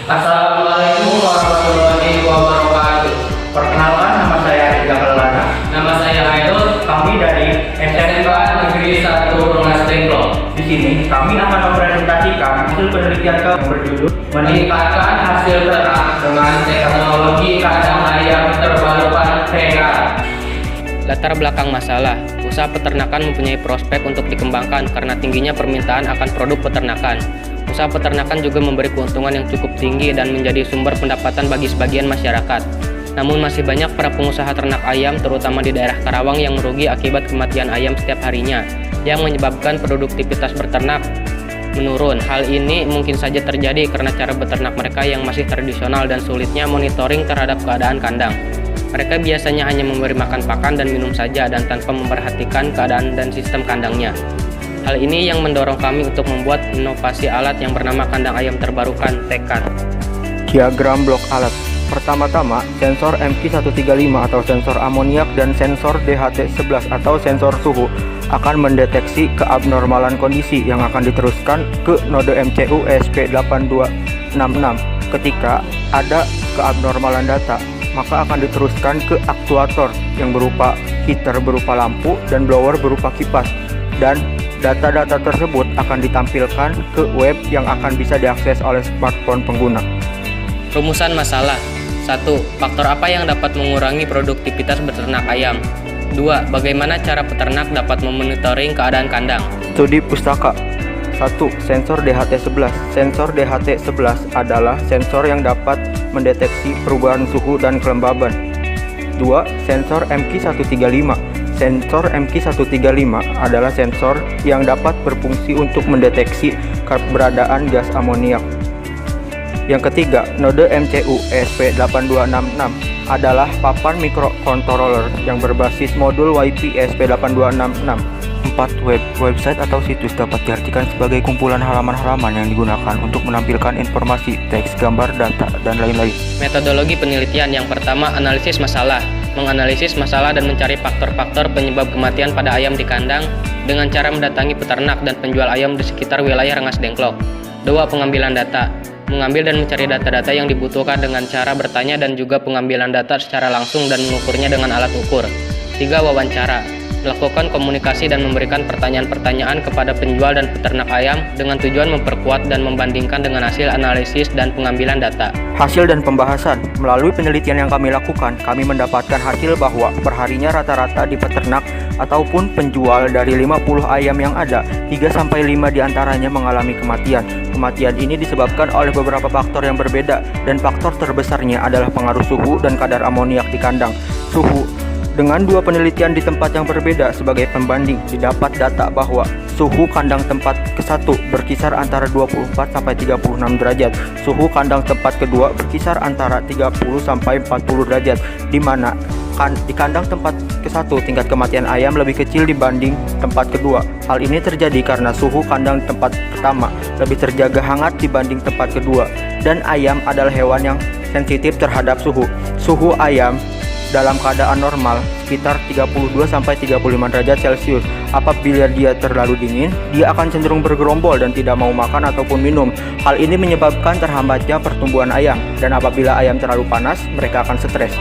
Assalamualaikum warahmatullahi wabarakatuh. Perkenalkan, nama saya Rizal Maulana. Nama saya Haidul. Kami dari SMK Negeri 1 Rengas Dengklok. Di sini kami akan mempresentasikan hasil penelitian kami yang berjudul Meningkatkan hasil ternak dengan teknologi kandang ayam terbarukan TEKAR. Latar belakang masalah, usaha peternakan mempunyai prospek untuk dikembangkan karena tingginya permintaan akan produk peternakan. Usaha peternakan juga memberi keuntungan yang cukup tinggi dan menjadi sumber pendapatan bagi sebagian masyarakat. Namun masih banyak para pengusaha ternak ayam, terutama di daerah Karawang, yang merugi akibat kematian ayam setiap harinya, yang menyebabkan produktivitas beternak menurun. Hal ini mungkin saja terjadi karena cara beternak mereka yang masih tradisional dan sulitnya monitoring terhadap keadaan kandang. Mereka biasanya hanya memberi makan pakan dan minum saja dan tanpa memperhatikan keadaan dan sistem kandangnya. Hal ini yang mendorong kami untuk membuat inovasi alat yang bernama kandang ayam terbarukan TEKAR. Diagram blok alat. Pertama-tama, sensor MQ135 atau sensor amoniak dan sensor DHT11 atau sensor suhu akan mendeteksi keabnormalan kondisi yang akan diteruskan ke node MCU ESP8266. Ketika ada keabnormalan data, maka akan diteruskan ke aktuator yang berupa heater berupa lampu dan blower berupa kipas, dan data-data tersebut akan ditampilkan ke web yang akan bisa diakses oleh smartphone pengguna. Rumusan masalah. 1. Faktor apa yang dapat mengurangi produktivitas beternak ayam? 2. Bagaimana cara peternak dapat memonitoring keadaan kandang? Studi pustaka. 1. Sensor DHT11. Sensor DHT11 adalah sensor yang dapat mendeteksi perubahan suhu dan kelembaban. 2. Sensor MQ135. Sensor MQ135 adalah sensor yang dapat berfungsi untuk mendeteksi keberadaan gas amoniak. Yang ketiga, node MCU ESP8266 adalah papan microcontroller yang berbasis modul WiFi ESP8266. 4. Website atau situs dapat diartikan sebagai kumpulan halaman-halaman yang digunakan untuk menampilkan informasi, teks, gambar, data, dan lain-lain. Metodologi penelitian. Yang pertama, analisis masalah. Menganalisis masalah dan mencari faktor-faktor penyebab kematian pada ayam di kandang dengan cara mendatangi peternak dan penjual ayam di sekitar wilayah Rengas Dengklok. 2. Pengambilan data. Mengambil dan mencari data-data yang dibutuhkan dengan cara bertanya dan juga pengambilan data secara langsung dan mengukurnya dengan alat ukur. 3. Wawancara. Melakukan komunikasi dan memberikan pertanyaan-pertanyaan kepada penjual dan peternak ayam dengan tujuan memperkuat dan membandingkan dengan hasil analisis dan pengambilan data. Hasil dan pembahasan. Melalui penelitian yang kami lakukan, kami mendapatkan hasil bahwa perharinya rata-rata di peternak ataupun penjual dari 50 ayam yang ada, 3-5 diantaranya mengalami kematian. Kematian ini disebabkan oleh beberapa faktor yang berbeda, dan faktor terbesarnya adalah pengaruh suhu dan kadar amoniak di kandang. Suhu. Dengan dua penelitian di tempat yang berbeda sebagai pembanding, didapat data bahwa suhu kandang tempat ke-1 berkisar antara 24-36 derajat, suhu kandang tempat kedua berkisar antara 30-40 derajat, di mana di kandang tempat ke-1 tingkat kematian ayam lebih kecil dibanding tempat kedua. Hal ini terjadi karena suhu kandang tempat pertama lebih terjaga hangat dibanding tempat kedua, dan ayam adalah hewan yang sensitif terhadap suhu. Suhu ayam dalam keadaan normal sekitar 32-35 derajat Celcius. Apabila dia terlalu dingin, dia akan cenderung bergerombol dan tidak mau makan ataupun minum. Hal ini menyebabkan terhambatnya pertumbuhan ayam, dan apabila ayam terlalu panas, mereka akan stres.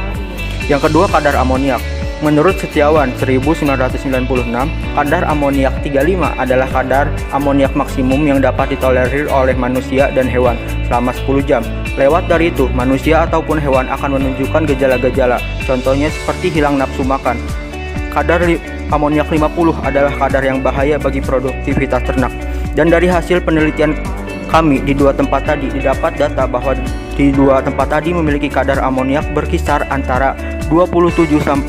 Yang kedua, kadar amoniak. Menurut Setiawan 1996, kadar amoniak 35 adalah kadar amoniak maksimum yang dapat ditolerir oleh manusia dan hewan selama 10 jam. Lewat dari itu, manusia ataupun hewan akan menunjukkan gejala-gejala, contohnya seperti hilang nafsu makan. Kadar amoniak 50 adalah kadar yang bahaya bagi produktivitas ternak. Dan dari hasil penelitian kami di dua tempat tadi, didapat data bahwa di dua tempat tadi memiliki kadar amoniak berkisar antara 27-40,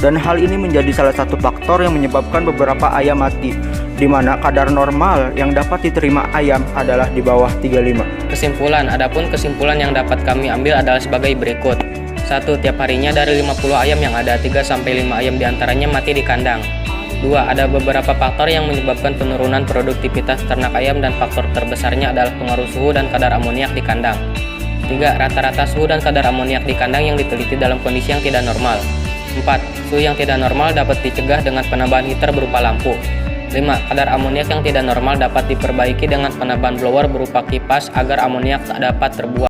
dan hal ini menjadi salah satu faktor yang menyebabkan beberapa ayam mati, di mana kadar normal yang dapat diterima ayam adalah di bawah 35. Kesimpulan. Adapun kesimpulan yang dapat kami ambil adalah sebagai berikut. 1. Tiap harinya dari 50 ayam yang ada, 3-5 ayam diantaranya mati di kandang. 2. Ada beberapa faktor yang menyebabkan penurunan produktivitas ternak ayam, dan faktor terbesarnya adalah pengaruh suhu dan kadar amoniak di kandang. 3. Rata-rata suhu dan kadar amoniak di kandang yang diteliti dalam kondisi yang tidak normal. 4. Suhu yang tidak normal dapat dicegah dengan penambahan heater berupa lampu. 5. Kadar amoniak yang tidak normal dapat diperbaiki dengan penambahan blower berupa kipas agar amoniak tak dapat terbuang.